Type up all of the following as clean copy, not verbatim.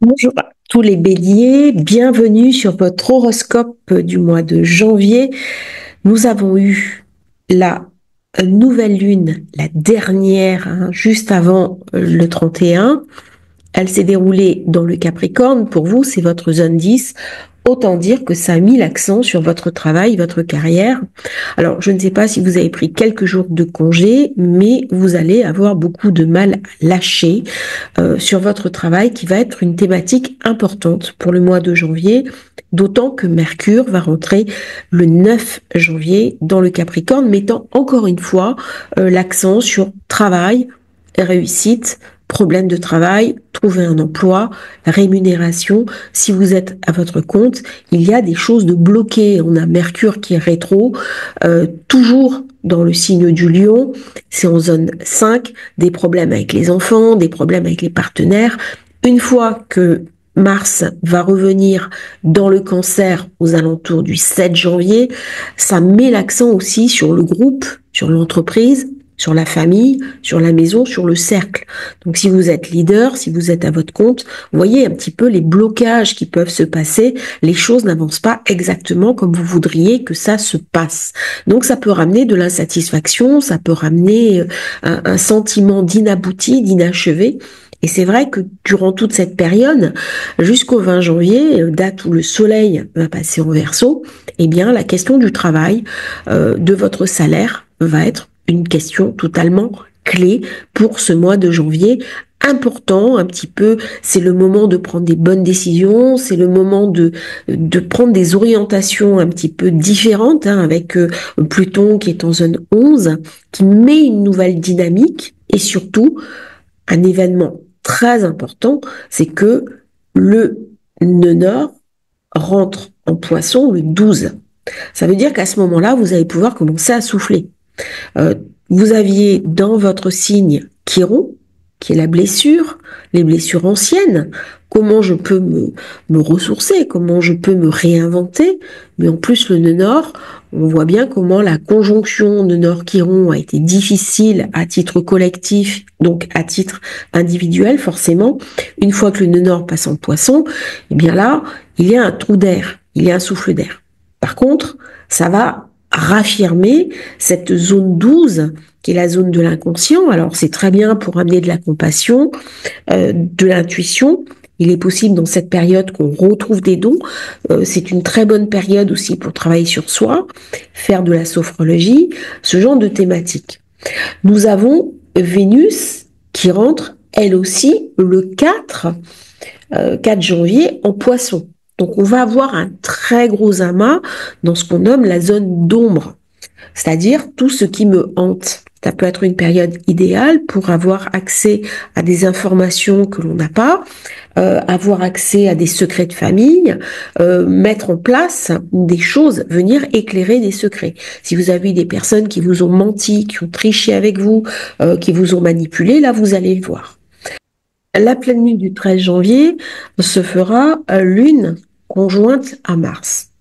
Bonjour à tous les béliers, bienvenue sur votre horoscope du mois de janvier. Nous avons eu la nouvelle lune, la dernière, juste avant le 31. Elle s'est déroulée dans le Capricorne. Pour vous, c'est votre zone 10. Autant dire que ça a mis l'accent sur votre travail, votre carrière. Alors, je ne sais pas si vous avez pris quelques jours de congé, mais vous allez avoir beaucoup de mal à lâcher sur votre travail, qui va être une thématique importante pour le mois de janvier, d'autant que Mercure va rentrer le 9 janvier dans le Capricorne, mettant encore une fois l'accent sur travail, réussite, problème de travail, trouver un emploi, rémunération. Si vous êtes à votre compte, il y a des choses de bloquées. On a Mercure qui est rétro, toujours dans le signe du Lion, c'est en zone 5, des problèmes avec les enfants, des problèmes avec les partenaires. Une fois que Mars va revenir dans le Cancer aux alentours du 7 janvier, ça met l'accent aussi sur le groupe, sur l'entreprise, sur la famille, sur la maison, sur le cercle. Donc si vous êtes leader, si vous êtes à votre compte, voyez un petit peu les blocages qui peuvent se passer, les choses n'avancent pas exactement comme vous voudriez que ça se passe. Donc ça peut ramener de l'insatisfaction, ça peut ramener un sentiment d'inabouti, d'inachevé. Et c'est vrai que durant toute cette période, jusqu'au 20 janvier, date où le soleil va passer en Verseau, eh bien la question du travail, de votre salaire va être une question totalement clé pour ce mois de janvier. Important, un petit peu, c'est le moment de prendre des bonnes décisions, c'est le moment de prendre des orientations un petit peu différentes, avec Pluton qui est en zone 11, qui met une nouvelle dynamique, et surtout, un événement très important, c'est que le nœud nord rentre en Poisson le 12. Ça veut dire qu'à ce moment-là, vous allez pouvoir commencer à souffler. Euh, Vous aviez dans votre signe Chiron, qui est la blessure, les blessures anciennes. Comment je peux me ressourcer, comment je peux me réinventer. Mais en plus, le nœud nord, on voit bien comment la conjonction nœud nord-Chiron a été difficile à titre collectif, donc à titre individuel forcément. Une fois que le nœud nord passe en Poisson, eh bien là, il y a un trou d'air, il y a un souffle d'air. Par contre, ça va raffirmer cette zone 12 qui est la zone de l'inconscient. Alors c'est très bien pour amener de la compassion, de l'intuition. Il est possible dans cette période qu'on retrouve des dons. C'est une très bonne période aussi pour travailler sur soi, faire de la sophrologie, ce genre de thématique. Nous avons Vénus qui rentre elle aussi le 4 janvier en Poisson. Donc on va avoir un très gros amas dans ce qu'on nomme la zone d'ombre, c'est-à-dire tout ce qui me hante. Ça peut être une période idéale pour avoir accès à des informations que l'on n'a pas, avoir accès à des secrets de famille, mettre en place des choses, venir éclairer des secrets. Si vous avez des personnes qui vous ont menti, qui ont triché avec vous, qui vous ont manipulé, là vous allez le voir. La pleine lune du 13 janvier se fera lune conjointe à Mars.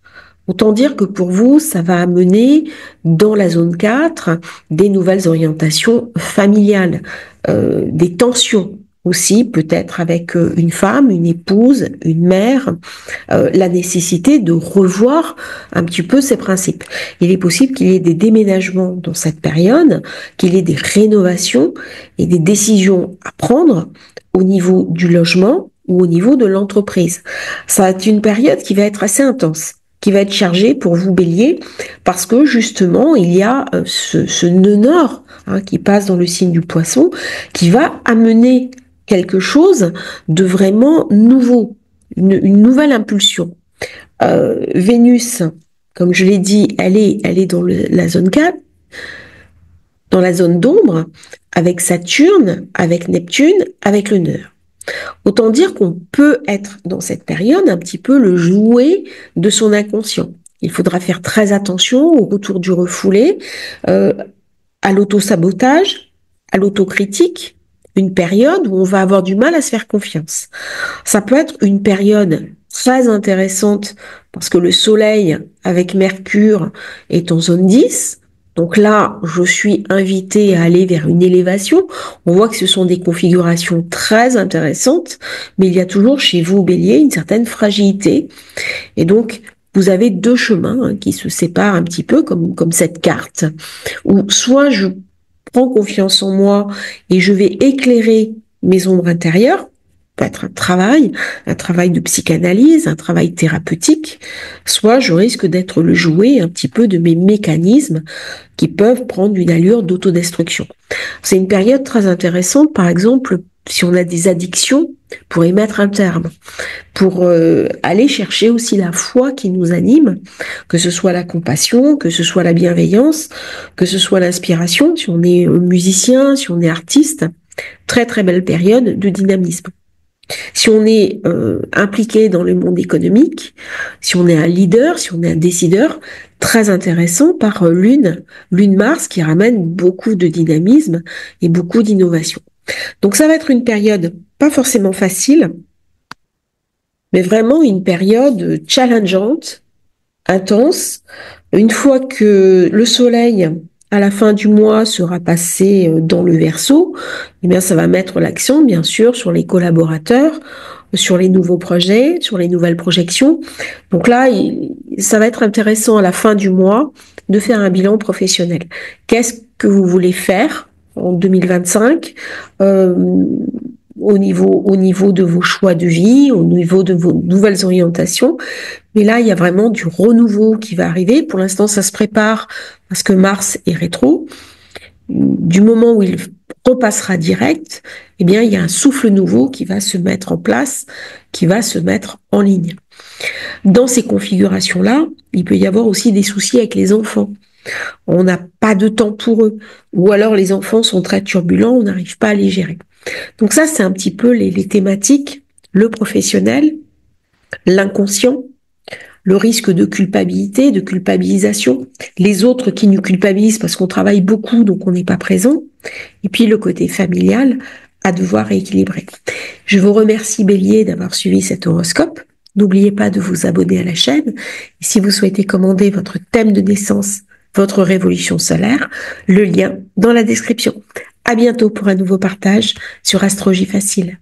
Autant dire que pour vous, ça va amener dans la zone 4 des nouvelles orientations familiales, des tensions aussi, peut-être avec une femme, une épouse, une mère, la nécessité de revoir un petit peu ses principes. Il est possible qu'il y ait des déménagements dans cette période, qu'il y ait des rénovations et des décisions à prendre au niveau du logement ou au niveau de l'entreprise. Ça va être une période qui va être assez intense, qui va être chargée pour vous bélier, parce que justement, il y a ce nœud nord qui passe dans le signe du Poisson, qui va amener quelque chose de vraiment nouveau, une nouvelle impulsion. Vénus, comme je l'ai dit, elle est dans la zone 4, dans la zone d'ombre, avec Saturne, avec Neptune, avec le nœud. Autant dire qu'on peut être dans cette période un petit peu le jouet de son inconscient. Il faudra faire très attention au retour du refoulé, à l'auto-sabotage, à l'autocritique, une période où on va avoir du mal à se faire confiance. Ça peut être une période très intéressante parce que le Soleil avec Mercure est en zone 10, Donc là, je suis invitée à aller vers une élévation. On voit que ce sont des configurations très intéressantes, mais il y a toujours chez vous, Bélier, une certaine fragilité. Et donc, vous avez deux chemins qui se séparent un petit peu, comme cette carte, où soit je prends confiance en moi et je vais éclairer mes ombres intérieures, peut être un travail de psychanalyse, un travail thérapeutique, soit je risque d'être le jouet un petit peu de mes mécanismes qui peuvent prendre une allure d'autodestruction. C'est une période très intéressante, par exemple, si on a des addictions, pour y mettre un terme, pour aller chercher aussi la foi qui nous anime, que ce soit la compassion, que ce soit la bienveillance, que ce soit l'inspiration, si on est musicien, si on est artiste, très très belle période de dynamisme. Si on est impliqué dans le monde économique, si on est un leader, si on est un décideur, très intéressant par Lune Mars qui ramène beaucoup de dynamisme et beaucoup d'innovation. Donc ça va être une période pas forcément facile, mais vraiment une période challengeante, intense. Une fois que le soleil, à la fin du mois, sera passé dans le Verseau, eh bien, ça va mettre l'accent, bien sûr, sur les collaborateurs, sur les nouveaux projets, sur les nouvelles projections. Donc là, ça va être intéressant à la fin du mois de faire un bilan professionnel. Qu'est-ce que vous voulez faire en 2025 au niveau de vos choix de vie, au niveau de vos nouvelles orientations? Mais là, il y a vraiment du renouveau qui va arriver. Pour l'instant, ça se prépare parce que Mars est rétro. Du moment où il repassera direct, eh bien, il y a un souffle nouveau qui va se mettre en place, qui va se mettre en ligne. Dans ces configurations-là, il peut y avoir aussi des soucis avec les enfants. On n'a pas de temps pour eux. Ou alors les enfants sont très turbulents, on n'arrive pas à les gérer. Donc ça, c'est un petit peu les thématiques, le professionnel, l'inconscient, le risque de culpabilité, de culpabilisation, les autres qui nous culpabilisent parce qu'on travaille beaucoup, donc on n'est pas présent, et puis le côté familial à devoir rééquilibrer. Je vous remercie Bélier d'avoir suivi cet horoscope. N'oubliez pas de vous abonner à la chaîne. Et si vous souhaitez commander votre thème de naissance, votre révolution solaire, le lien dans la description. À bientôt pour un nouveau partage sur Astrologie Facile.